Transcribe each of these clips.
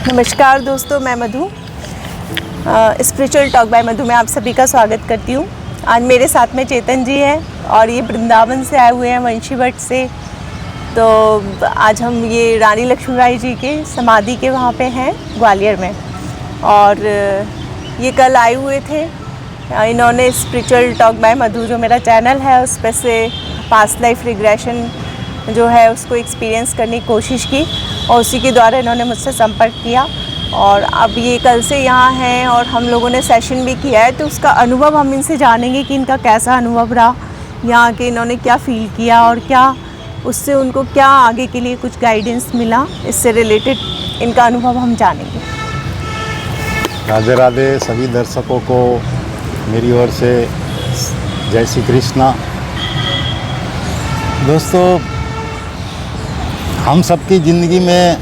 नमस्कार दोस्तों, मैं मधु स्पिरिचुअल टॉक बाय मधु में आप सभी का स्वागत करती हूँ। आज मेरे साथ में चेतन जी हैं और ये वृंदावन से आए हुए हैं, वंशीवट से। तो आज हम ये रानी लक्ष्मीबाई जी के समाधि के वहाँ पे हैं ग्वालियर में, और ये कल आए हुए थे। इन्होंने स्पिरिचुअल टॉक बाय मधु जो मेरा चैनल है उस पर से पास्ट लाइफ रिग्रेशन जो है उसको एक्सपीरियंस करने की कोशिश की, और उसी के द्वारा इन्होंने मुझसे संपर्क किया। और अब ये कल से यहाँ हैं और हम लोगों ने सेशन भी किया है, तो उसका अनुभव हम इनसे जानेंगे कि इनका कैसा अनुभव रहा, यहाँ के इन्होंने क्या फ़ील किया और क्या उससे उनको क्या आगे के लिए कुछ गाइडेंस मिला, इससे रिलेटेड इनका अनुभव हम जानेंगे। राधे राधे सभी दर्शकों को मेरी ओर से जय श्री कृष्णा। दोस्तों, हम सबकी ज़िंदगी में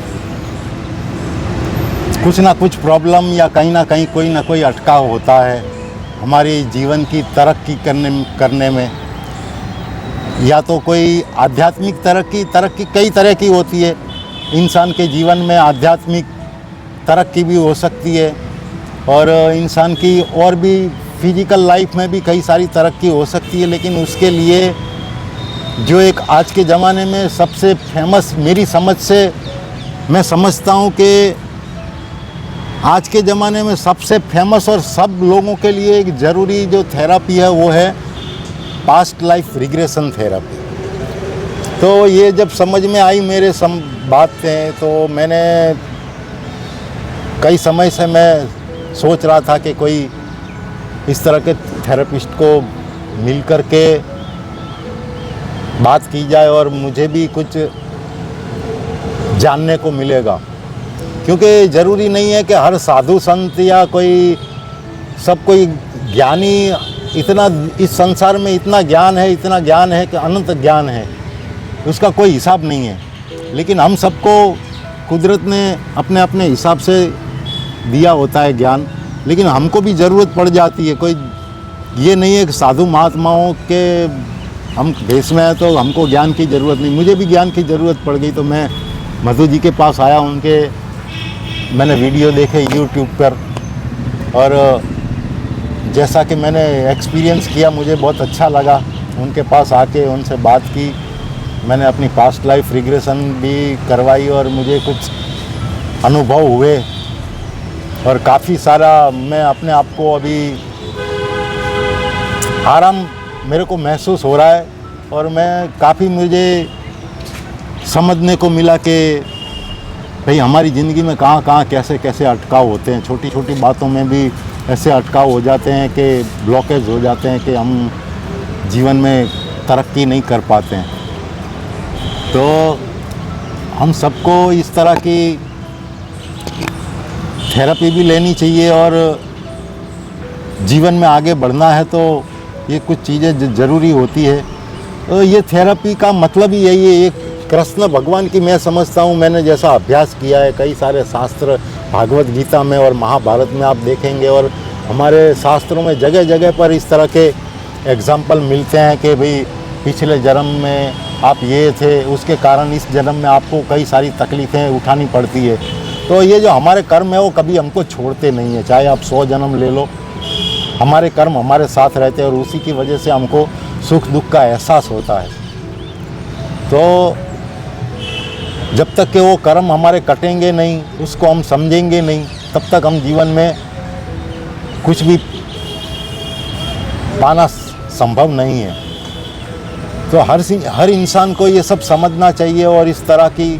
कुछ ना कुछ प्रॉब्लम या कहीं ना कहीं कोई ना कोई अटकाव होता है हमारे जीवन की तरक्की करने में। या तो कोई आध्यात्मिक तरक्की कई तरह की होती है। इंसान के जीवन में आध्यात्मिक तरक्की भी हो सकती है, और इंसान की और भी फिजिकल लाइफ में भी कई सारी तरक्की हो सकती है। लेकिन उसके लिए जो एक आज के ज़माने में सबसे फेमस, मेरी समझ से मैं समझता हूँ कि आज के ज़माने में सबसे फेमस और सब लोगों के लिए एक ज़रूरी जो थेरेपी है वो है पास्ट लाइफ रिग्रेशन थेरेपी। तो ये जब समझ में आई मेरे बातें, तो मैंने कई समय से मैं सोच रहा था कि कोई इस तरह के थेरेपिस्ट को मिल कर के बात की जाए और मुझे भी कुछ जानने को मिलेगा। क्योंकि ज़रूरी नहीं है कि हर साधु संत या कोई ज्ञानी, इतना इस संसार में इतना ज्ञान है कि अनंत ज्ञान है, उसका कोई हिसाब नहीं है। लेकिन हम सबको कुदरत ने अपने अपने हिसाब से दिया होता है ज्ञान, लेकिन हमको भी ज़रूरत पड़ जाती है। कोई ये नहीं है कि साधु महात्माओं के हम देश में हैं तो हमको ज्ञान की ज़रूरत नहीं। मुझे भी ज्ञान की ज़रूरत पड़ गई तो मैं मधु जी के पास आया। मैंने वीडियो देखे यूट्यूब पर, और जैसा कि मैंने एक्सपीरियंस किया मुझे बहुत अच्छा लगा। उनके पास आके उनसे बात की, मैंने अपनी पास्ट लाइफ रिग्रेशन भी करवाई और मुझे कुछ अनुभव हुए, और काफ़ी सारा मैं अपने आप को अभी आराम मेरे को महसूस हो रहा है। और मैं काफ़ी मुझे समझने को मिला कि भाई हमारी ज़िंदगी में कहाँ कैसे अटकाव होते हैं। छोटी छोटी बातों में भी ऐसे अटकाव हो जाते हैं कि ब्लॉकेज हो जाते हैं कि हम जीवन में तरक्की नहीं कर पाते हैं। तो हम सबको इस तरह की थेरेपी भी लेनी चाहिए, और जीवन में आगे बढ़ना है तो ये कुछ चीज़ें ज़रूरी होती है। तो ये थेरेपी का मतलब ही यही है। एक कृष्ण भगवान की मैं समझता हूँ, मैंने जैसा अभ्यास किया है, कई सारे शास्त्र भागवत गीता में और महाभारत में आप देखेंगे, और हमारे शास्त्रों में जगह जगह पर इस तरह के एग्जाम्पल मिलते हैं कि भाई पिछले जन्म में आप ये थे, उसके कारण इस जन्म में आपको कई सारी तकलीफ़ें उठानी पड़ती है। तो ये जो हमारे कर्म है वो कभी हमको छोड़ते नहीं है। चाहे आप 100 जन्म ले लो, हमारे कर्म हमारे साथ रहते हैं, और उसी की वजह से हमको सुख दुख का एहसास होता है। तो जब तक कि वो कर्म हमारे कटेंगे नहीं, उसको हम समझेंगे नहीं, तब तक हम जीवन में कुछ भी पाना संभव नहीं है। तो हर इंसान को ये सब समझना चाहिए और इस तरह की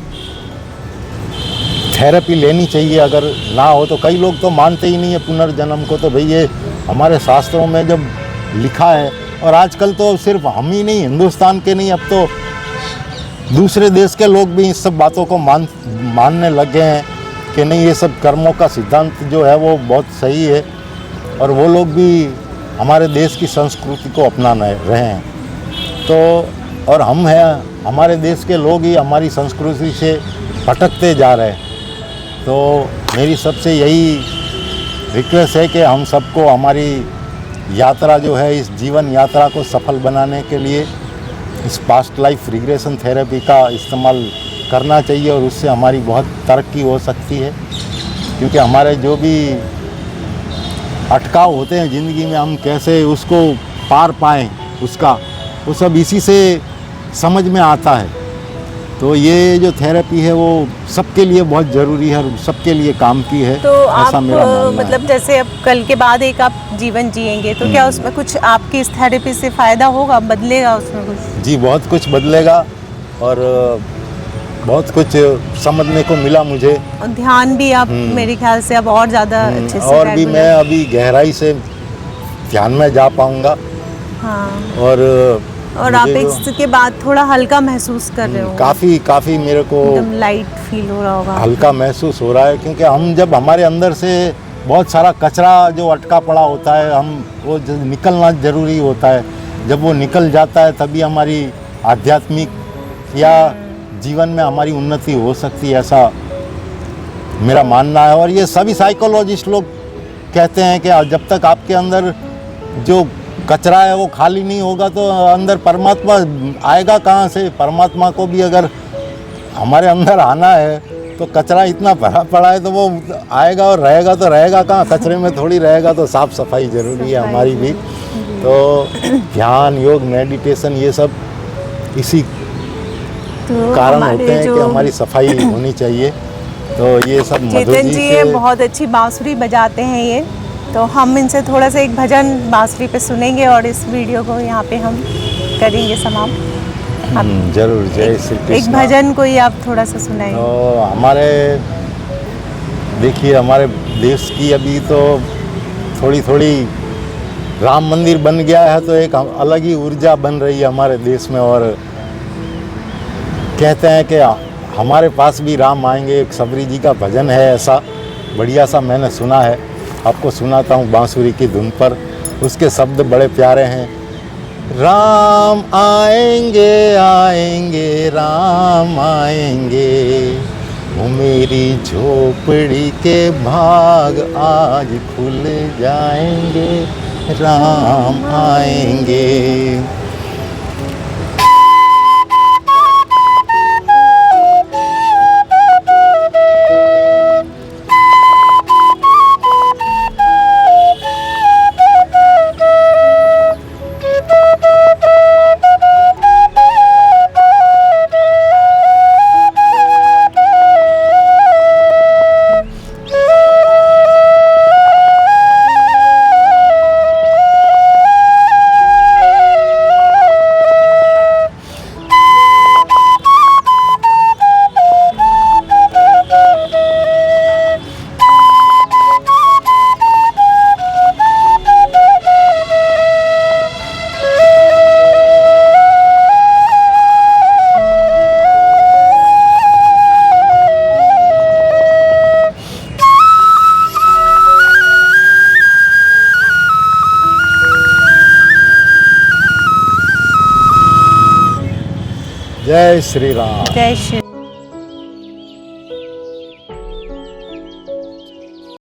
थेरेपी लेनी चाहिए। अगर ना हो तो कई लोग तो मानते ही नहीं है पुनर्जन्म को। तो भाई ये हमारे शास्त्रों में जब लिखा है, और आजकल तो सिर्फ हम ही नहीं, हिंदुस्तान के नहीं, अब तो दूसरे देश के लोग भी इस सब बातों को मानने लग गए हैं कि नहीं, ये सब कर्मों का सिद्धांत जो है वो बहुत सही है, और वो लोग भी हमारे देश की संस्कृति को अपना रहे हैं। तो और हम हैं, हमारे देश के लोग ही हमारी संस्कृति से भटकते जा रहे हैं। तो मेरी सबसे यही रिक्वेस्ट है कि हम सबको हमारी यात्रा जो है, इस जीवन यात्रा को सफल बनाने के लिए इस पास्ट लाइफ रिग्रेशन थेरेपी का इस्तेमाल करना चाहिए, और उससे हमारी बहुत तरक्की हो सकती है। क्योंकि हमारे जो भी अटकाव होते हैं ज़िंदगी में, हम कैसे उसको पार पाएं, उसका वो सब इसी से समझ में आता है। तो ये जो थेरेपी है वो सबके लिए बहुत ज़रूरी है और सबके लिए काम की है, तो ऐसा आप मेरा मानना मतलब जैसे अब कल के बाद एक आप जीवन जिएंगे तो क्या उसमें कुछ आपकी इस थेरेपी से फ़ायदा होगा, बदलेगा उसमें कुछ? है। जी, बहुत कुछ बदलेगा और बहुत कुछ समझने को मिला मुझे। और ध्यान भी आप मेरे ख्याल से अब और ज़्यादा अच्छे से और भी मैं regular- अभी गहराई से ध्यान में जा पाऊँगा हाँ, और और आप इसके बाद थोड़ा हल्का महसूस कर रहे हो, काफ़ी मेरे को एकदम लाइट फील हो रहा होगा। हल्का महसूस हो रहा है, क्योंकि हम जब हमारे अंदर से बहुत सारा कचरा जो अटका पड़ा होता है, हम वो निकलना ज़रूरी होता है। जब वो निकल जाता है तभी हमारी आध्यात्मिक या जीवन में हमारी उन्नति हो सकती है, ऐसा मेरा मानना है। और ये सभी साइकोलॉजिस्ट लोग कहते हैं कि जब तक आपके अंदर जो कचरा है वो खाली नहीं होगा तो अंदर परमात्मा आएगा कहाँ से। परमात्मा को भी अगर हमारे अंदर आना है तो कचरा इतना भरा पड़ा है तो वो आएगा, और रहेगा तो रहेगा कहाँ, कचरे में थोड़ी रहेगा। तो साफ सफाई ज़रूरी है हमारी भी। तो ध्यान, योग, मेडिटेशन ये सब इसी तो कारण हमारे होते हैं जो कि हमारी सफाई होनी चाहिए। तो ये सब मधु चेतन जी जी से ये बहुत अच्छी बांसुरी बजाते हैं ये, तो हम इनसे थोड़ा सा एक भजन बांसुरी पे सुनेंगे और इस वीडियो को यहाँ पे हम करेंगे समाप्त। जरूर। जय श्री एक कृष्ण। भजन कोई आप थोड़ा सा सुनाएंगे? तो हमारे देखिए, हमारे देश की अभी तो थोड़ी थोड़ी राम मंदिर बन गया है तो एक अलग ही ऊर्जा बन रही है हमारे देश में। और कहते हैं कि हमारे पास भी राम आएंगे, एक सबरी जी का भजन है ऐसा बढ़िया सा, मैंने सुना है, आपको सुनाता हूँ बांसुरी की धुन पर। उसके शब्द बड़े प्यारे हैं। राम आएंगे आएंगे राम आएंगे, वो मेरी झोपड़ी के भाग आज खुल जाएंगे, राम आएंगे। जय श्री राम। जय श्री